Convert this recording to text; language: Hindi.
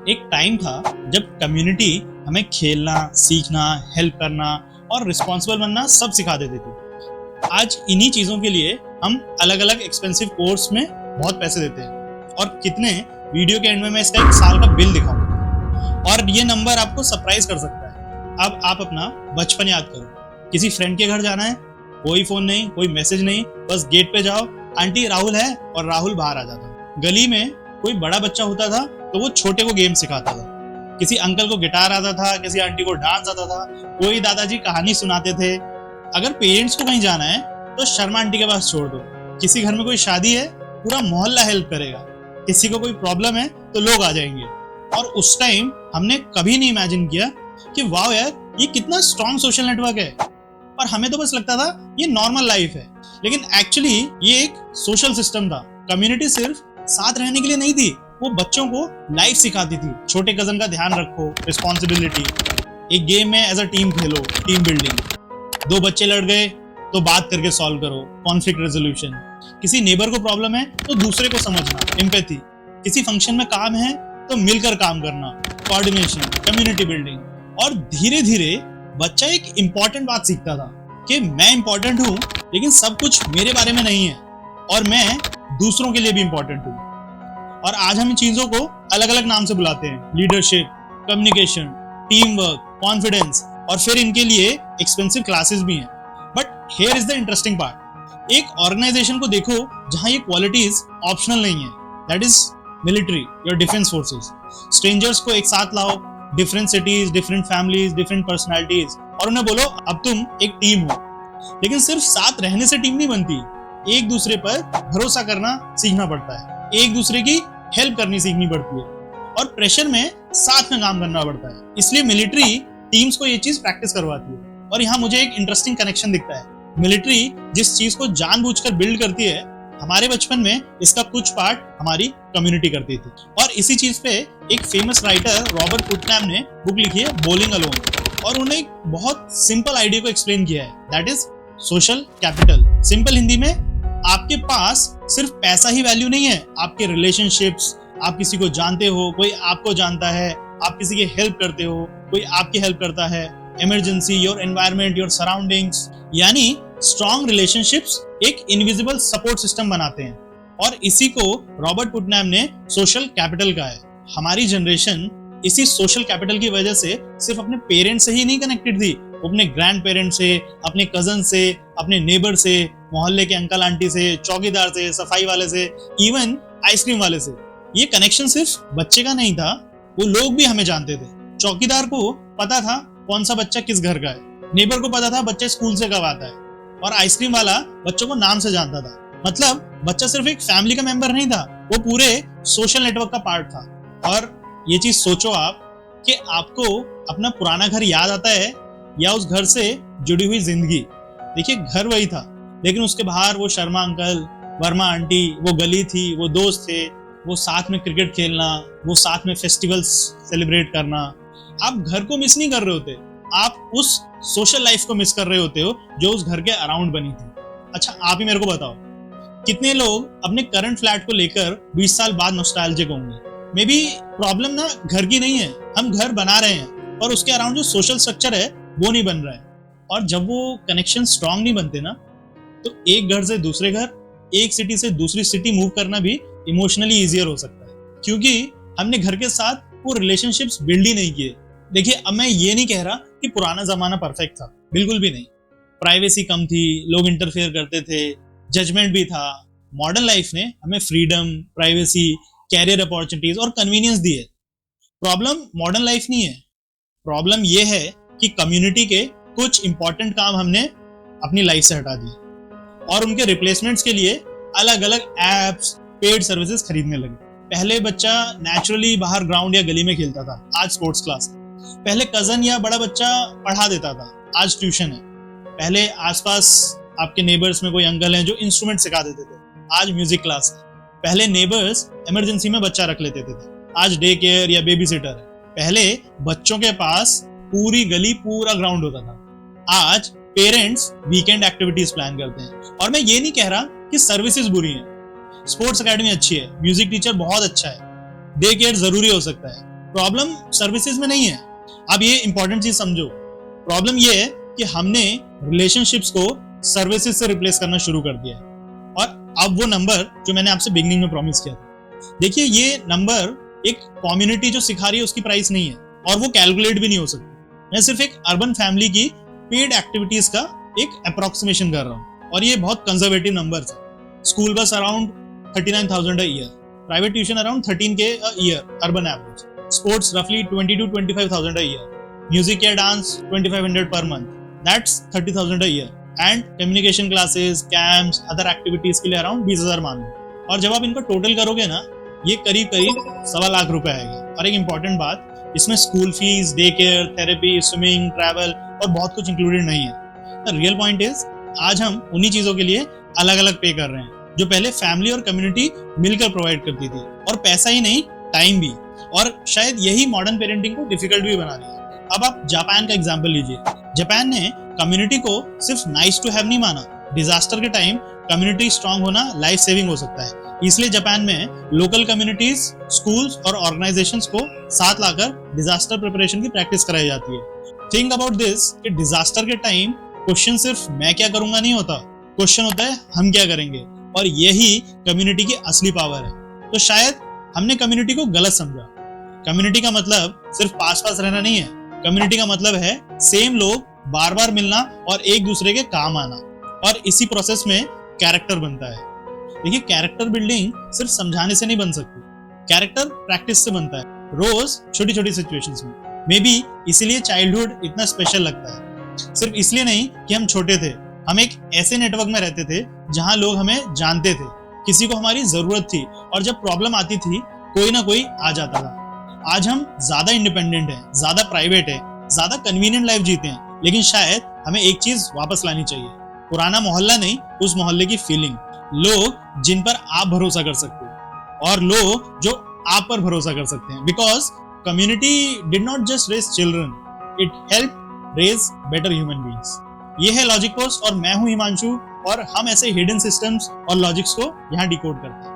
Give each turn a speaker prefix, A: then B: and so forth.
A: एक टाइम था जब कम्युनिटी हमें खेलना, सीखना, हेल्प करना और रिस्पॉन्सिबल बनना सब सिखा देते थे। आज इन्हीं चीजों के लिए हम अलग अलग एक्सपेंसिव कोर्स में बहुत पैसे देते हैं और कितने वीडियो के एंड में मैं इसका एक साल का बिल दिखाऊंगा और ये नंबर आपको सरप्राइज कर सकता है। अब आप अपना बचपन याद करो। किसी फ्रेंड के घर जाना है, कोई फोन नहीं, कोई मैसेज नहीं, बस गेट पे जाओ, आंटी राहुल है, और राहुल बाहर आ जाता। गली में कोई बड़ा बच्चा होता था तो वो छोटे को गेम सिखाता था। किसी अंकल को गिटार आता था, किसी आंटी को डांस आता था, कोई दादाजी कहानी सुनाते थे। अगर पेरेंट्स को कहीं जाना है तो शर्मा आंटी के पास छोड़ दो। किसी घर में कोई शादी है, पूरा मोहल्ला हेल्प करेगा। किसी को कोई प्रॉब्लम है तो लोग आ जाएंगे। और उस टाइम हमने कभी नहीं इमेजिन किया कि वाह यार, ये कितना स्ट्रॉन्ग सोशल नेटवर्क है। और हमें तो बस लगता था ये नॉर्मल लाइफ है, लेकिन एक्चुअली ये एक सोशल सिस्टम था। कम्युनिटी सिर्फ साथ रहने के लिए नहीं थी, वो बच्चों को लाइफ सिखाती थी। छोटे कजन का ध्यान रखो, रिस्पॉन्सिबिलिटी। एक गेम में as a team Khelo, team building. दो बच्चे लड़ गए तो बात करके सॉल्व करो, कॉन्फ्लिक्ट रेजोल्यूशन। किसी नेबर को प्रॉब्लम है तो दूसरे को समझना, एम्पैथी। किसी फंक्शन में काम है तो मिलकर काम करना, कोऑर्डिनेशन, कम्युनिटी बिल्डिंग। और धीरे धीरे बच्चा एक इंपॉर्टेंट बात सीखता था कि मैं इंपॉर्टेंट हूँ, लेकिन सब कुछ मेरे बारे में नहीं है और मैं दूसरों के लिए भी इंपॉर्टेंट हूँ। और आज हम इन चीजों को अलग अलग नाम से बुलाते हैं, leadership, communication, team work, confidence, और फिर इनके लिए एक्सपेंसिव क्लासेस भी हैं। But here is the interesting part. एक ऑर्गेनाइजेशन को देखो जहां ये क्वालिटीज ऑप्शनल नहीं है, that is military, your defence forces. Strangers को एक साथ लाओ, different cities, different families, different personalities, और उन्हें बोलो अब तुम एक टीम हो। लेकिन सिर्फ साथ रहने से टीम नहीं बनती, एक दूसरे पर भरोसा करना सीखना पड़ता है, एक दूसरे की हेल्प करनी सीखनी पड़ती है, और प्रेशर में साथ में काम करना पड़ता है। इसलिए मिलिट्री टीम्स को ये चीज प्रैक्टिस करवाती है। और यहाँ मुझे एक इंटरेस्टिंग कनेक्शन दिखता है। मिलिट्री जिस चीज को जानबूझकर बिल्ड करती है, हमारे बचपन में इसका कुछ पार्ट हमारी कम्युनिटी करती थी। और इसी चीज पे एक फेमस राइटर रॉबर्ट पुटनैम ने बुक लिखी है, बोलिंग अलोन, और उन्होंने एक बहुत सिंपल आइडिया को एक्सप्लेन किया है, that is social capital. Simple Hindi में, आपके पास सिर्फ पैसा ही वैल्यू नहीं है, आपके रिलेशनशिप्स, आप किसी को जानते हो, कोई आपको जानता है, आप किसी की हेल्प करते हो, कोई आपकी हेल्प करता है, emergency, your environment, your surroundings. यानी स्ट्रॉन्ग रिलेशनशिप्स एक इनविजिबल सपोर्ट सिस्टम बनाते हैं, और इसी को रॉबर्ट पुटनैम ने सोशल कैपिटल कहा है। हमारी जनरेशन इसी सोशल कैपिटल की वजह से सिर्फ अपने पेरेंट्स से ही नहीं कनेक्टेड थी, वो अपने ग्रैंड पेरेंट्स से, अपने कजन से, अपने नेबर से, मोहल्ले के अंकल आंटी से, चौकीदार से, सफाई वाले से, इवन आइसक्रीम वाले से। ये कनेक्शन सिर्फ बच्चे का नहीं था, वो लोग भी हमें जानते थे। चौकीदार को पता था कौन सा बच्चा किस घर का है, नेबर को पता था बच्चा स्कूल से कब आता है, और आइसक्रीम वाला बच्चों को नाम से जानता था। मतलब बच्चा सिर्फ एक फैमिली का मेंबर नहीं था, वो पूरे सोशल नेटवर्क का पार्ट था। और ये चीज सोचो आप कि आपको अपना पुराना घर याद आता है या उस घर से जुड़ी हुई जिंदगी। देखिए, घर वही था, लेकिन उसके बाहर वो शर्मा अंकल, वर्मा आंटी, वो गली थी, वो दोस्त थे, वो साथ में क्रिकेट खेलना, वो साथ में फेस्टिवल्स सेलिब्रेट करना। आप घर को मिस नहीं कर रहे होते, आप उस सोशल लाइफ को मिस कर रहे होते हो जो उस घर के अराउंड बनी थी। अच्छा, आप ही मेरे को बताओ, कितने लोग अपने करंट फ्लैट को लेकर 20 साल बाद नॉस्टैल्जिक होंगे? मे बी प्रॉब्लम ना घर की नहीं है, हम घर बना रहे हैं और उसके अराउंड जो सोशल स्ट्रक्चर है वो नहीं बन रहा है। और जब वो कनेक्शन स्ट्रांग नहीं बनते ना, तो एक घर से दूसरे घर, एक सिटी से दूसरी सिटी मूव करना भी इमोशनली ईजियर हो सकता है, क्योंकि हमने घर के साथ वो रिलेशनशिप्स बिल्ड ही नहीं किए। देखिए, अब मैं ये नहीं कह रहा कि पुराना जमाना परफेक्ट था, बिल्कुल भी नहीं। प्राइवेसी कम थी, लोग इंटरफेयर करते थे, जजमेंट भी था। मॉडर्न लाइफ ने हमें फ्रीडम, प्राइवेसी, कैरियर अपॉर्चुनिटीज और कन्वीनियंस दी है। प्रॉब्लम मॉडर्न लाइफ नहीं है, प्रॉब्लम ये है कि कम्युनिटी के कुछ इंपॉर्टेंट काम हमने अपनी लाइफ से हटा दिए और उनके रिप्लेसमेंट्स के लिए अलग अलग एप्स, पेड सर्विसेज खरीदने लगे। पहले बच्चा नेचुरली बाहर ग्राउंड या गली में खेलता था, आज स्पोर्ट्स क्लास है। पहले कजन या बड़ा बच्चा पढ़ा देता था, आज ट्यूशन है। पहले आसपास आपके नेबर्स में कोई अंकल हैं जो इंस्ट्रूमेंट सिखा देते थे, आज म्यूजिक क्लास है। पहले नेबर्स इमरजेंसी में बच्चा रख लेते थे, आज डे केयर या बेबी सिटर है। पहले बच्चों के पास पूरी गली, पूरा ग्राउंड होता था, आज पेरेंट्स वीकेंड एक्टिविटीज प्लान करते हैं। और मैं ये नहीं कह रहा कि सर्विसेज बुरी हैं, स्पोर्ट्स एकेडमी अच्छी है, म्यूजिक टीचर बहुत अच्छा है, डे केयर जरूरी हो सकता है, प्रॉब्लम सर्विसेज में नहीं है। अब ये इंपॉर्टेंट चीज समझो, प्रॉब्लम ये है कि हमने रिलेशनशिप्स को सर्विसेज से रिप्लेस करना शुरू कर दिया है। और अब वो नंबर जो मैंने आपसे बिगनिंग में प्रॉमिस किया था, देखिए ये नंबर एक कम्युनिटी जो सिखा रही है उसकी प्राइस नहीं है और वो कैलकुलेट भी नहीं हो सकती। मैं सिर्फ एक अर्बन फैमिली की पेड एक्टिविटीज का एक अप्रोक्सीमेशन कर रहा हूँ और ये बहुत कंजर्वेटिव नंबर्स है। School bus around 39,000 a year, private tuition around 13K a year, urban average, sports रफली 20 to 25,000 a year, म्यूजिक या dance 2500 per month, that's 30,000 a year, and communication classes, camps, other activities के लिए अराउंड 20,000 मान लो। और जब आप इनको टोटल करोगे ना, ये करीब करीब 1.25 लाख रुपए आएगा। और एक इंपॉर्टेंट बात, इसमें school fees, day care, therapy, swimming, travel और बहुत कुछ इंक्लूडेड नहीं है। द रियल पॉइंट इज, आज हम उन्हीं चीजों के लिए अलग अलग पे कर रहे हैं जो पहले फैमिली और कम्युनिटी मिलकर प्रोवाइड करती थी, और पैसा ही नहीं, टाइम भी। और शायद यही मॉडर्न पेरेंटिंग को डिफिकल्ट भी बना दिया। अब आप जापान का एग्जांपल लीजिए। जापान ने कम्युनिटी को सिर्फ नाइस टू हैव नहीं माना। डिजास्टर के टाइम कम्युनिटी स्ट्रांग होना लाइफ सेविंग हो सकता है। इसलिए जापान में लोकल कम्युनिटीज, स्कूल्स और ऑर्गेनाइजेशंस को साथ लाकर डिजास्टर प्रिपरेशन की प्रैक्टिस कराई जाती है। थिंक अबाउट दिस कि डिजास्टर के टाइम क्वेश्चन सिर्फ मैं क्या करूंगा नहीं होता, क्वेश्चन होता है हम क्या करेंगे, और यही कम्युनिटी की असली पावर है। तो शायद हमने कम्युनिटी को गलत समझा। कम्युनिटी का मतलब सिर्फ पास पास रहना नहीं है। कम्युनिटी का मतलब है सेम लोग बार बार मिलना और एक दूसरे के काम आना, और इसी प्रोसेस में कैरेक्टर बनता है। देखिए, कैरेक्टर बिल्डिंग सिर्फ समझाने से नहीं बन सकती, कैरेक्टर प्रैक्टिस से बनता है, रोज छोटी छोटी सिचुएशंस में। मे बी इसीलिए चाइल्डहुड इतना स्पेशल लगता है। सिर्फ इसलिए नहीं कि हम छोटे थे, हम एक ऐसे नेटवर्क में रहते थे जहां लोग हमें जानते थे, किसी को हमारी जरूरत थी, और जब प्रॉब्लम आती थी कोई ना कोई आ जाता था। आज हम ज्यादा इंडिपेंडेंट हैं, ज्यादा प्राइवेट है, ज्यादा कन्वीनियंट लाइफ जीते हैं, लेकिन शायद हमें एक चीज वापस लानी चाहिए, पुराना मोहल्ला नहीं, उस मोहल्ले की फीलिंग। लोग जिन पर आप भरोसा कर सकते हो और लोग जो आप पर भरोसा कर सकते हैं। Because community did not just raise children, it help raise better human beings. ये है लॉजिक पोस्ट और मैं हूं हिमांशु, और हम ऐसे हिडन सिस्टम्स और लॉजिक्स को यहाँ डिकोड करते हैं।